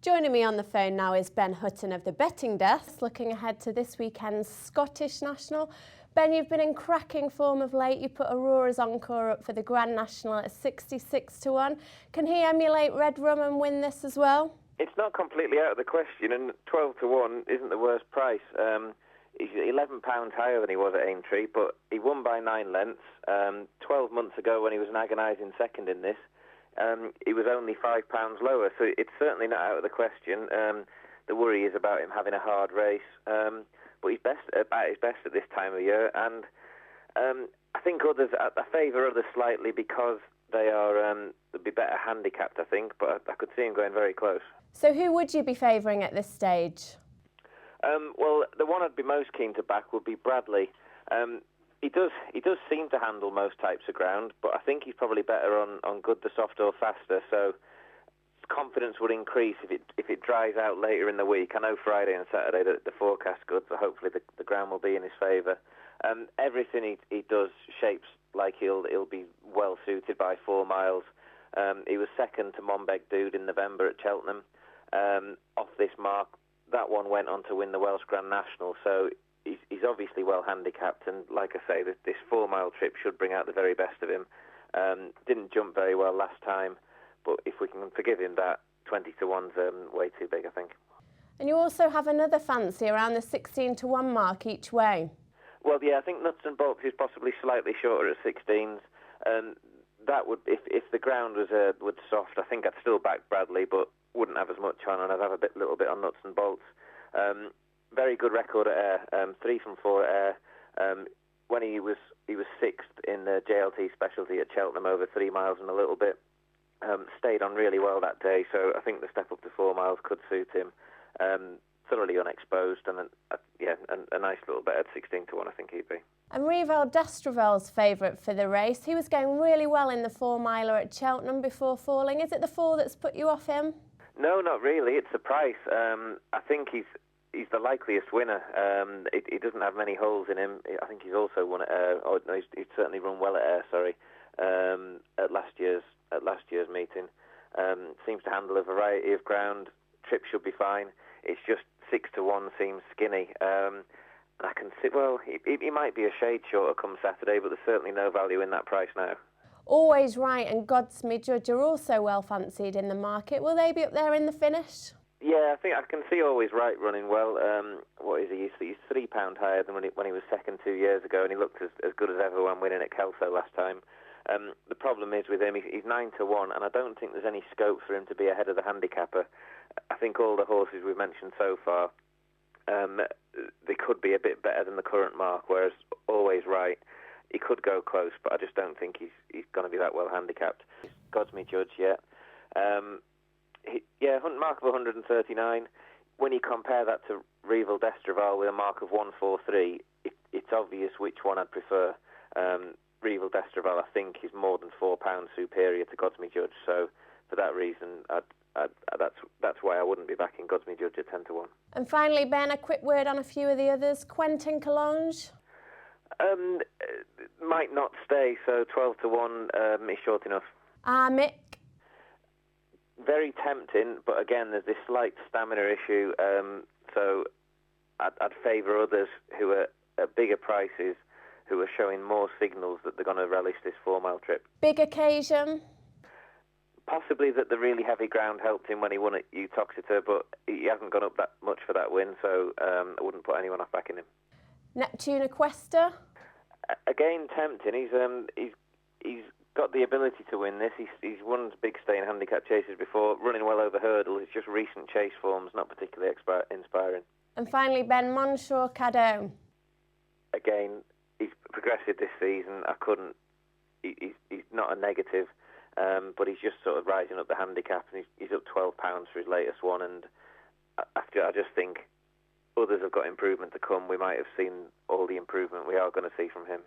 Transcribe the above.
Joining me on the phone now is Ben Hutton of the Betting Desk, looking ahead to this weekend's Scottish National. Ben, you've been in cracking form of late. You put Aurora's Encore up for the Grand National at 66-1. Can he emulate Red Rum and win this as well? It's not completely out of the question, and 12-1 isn't the worst price. He's £11 higher than he was at Aintree, but he won by 9 lengths. 12 months ago, when he was an agonising second in this, he was only £5 lower, so it's certainly not out of the question. The worry is about him having a hard race, but he's at his best at this time of year, and I think I favour others slightly because they are they'd be better handicapped, I think, but I could see him going very close. So who would you be favouring at this stage? Well, the one I'd be most keen to back would be Bradley. He does seem to handle most types of ground, but I think he's probably better on good, the soft or faster. So confidence would increase if it dries out later in the week. I know Friday and Saturday the forecast's good, so hopefully the ground will be in his favour. Everything he does shapes like he'll be well suited by 4 miles. He was second to Monbeg Dude in November at Cheltenham. Off this mark, that one went on to win the Welsh Grand National, so he's obviously well handicapped, and like I say, this 4 mile trip should bring out the very best of him. Didn't jump very well last time, but if we can forgive him that, 20-1's way too big, I think. And you also have another fancy around the 16-1 mark each way. Well, yeah, I think Nuts and Bolts is possibly slightly shorter at 16s. That would, if the ground was soft, I think I'd still back Bradley, but wouldn't have as much on, and I'd have a little bit on Nuts and Bolts. Very good record at Ayr, 3 from 4 at Ayr. When he was 6th in the JLT specialty at Cheltenham over 3 miles and a little bit. Stayed on really well that day, so I think the step up to 4 miles could suit him. Thoroughly unexposed, and a nice little bet at 16-1, I think he'd be. And Rival Destravel's favourite for the race. He was going really well in the 4 miler at Cheltenham before falling. Is it the 4 that's put you off him? No, not really. It's the price. I think he's the likeliest winner. He doesn't have many holes in him. I think he's also won at Ayr. Oh, no, he's certainly run well at Ayr. Sorry, at last year's meeting. Seems to handle a variety of ground. Trip should be fine. It's just 6-1 seems skinny. I can see. Well, he might be a shade shorter come Saturday, but there's certainly no value in that price now. Always Right and God's Me Judge are also well fancied in the market. Will they be up there in the finish? Yeah, I think I can see Always Right running well. What is he? He's £3 higher than when he was second 2 years ago, and he looked as good as ever when winning at Kelso last time. The problem is with him, he's 9-1, and I don't think there's any scope for him to be ahead of the handicapper. I think all the horses we've mentioned so far, they could be a bit better than the current mark, whereas Always Right, he could go close, but I just don't think he's going to be that well handicapped. God's Me Judge, yeah. Mark of 139. When you compare that to Rival Destravel with a mark of 143, it's obvious which one I'd prefer. Rival Destravel, I think, is more than £4 superior to God's Me Judge, so for that reason, that's why I wouldn't be backing God's Me Judge at 10-1. And finally, Ben, a quick word on a few of the others. Quentin Collonge? Might not stay, so 12-1 is short enough. Mick? Very tempting, but again, there's this slight stamina issue, so I'd favour others who are at bigger prices, who are showing more signals that they're going to relish this 4 mile trip. Big occasion? Possibly that the really heavy ground helped him when he won at Utoxeter, but he hasn't gone up that much for that win, so I wouldn't put anyone off backing him. Neptune Equester? Again, tempting. He's got the ability to win this. He's won big staying handicap chases before, running well over hurdles. It's just recent chase forms, not particularly inspiring. And finally, Ben, Monsieur Cadeau? Again, he's progressed this season. He's not a negative, but he's just sort of rising up the handicap, and he's up £12 for his latest one. And I just think others have got improvement to come. We might have seen all the improvement we are going to see from him.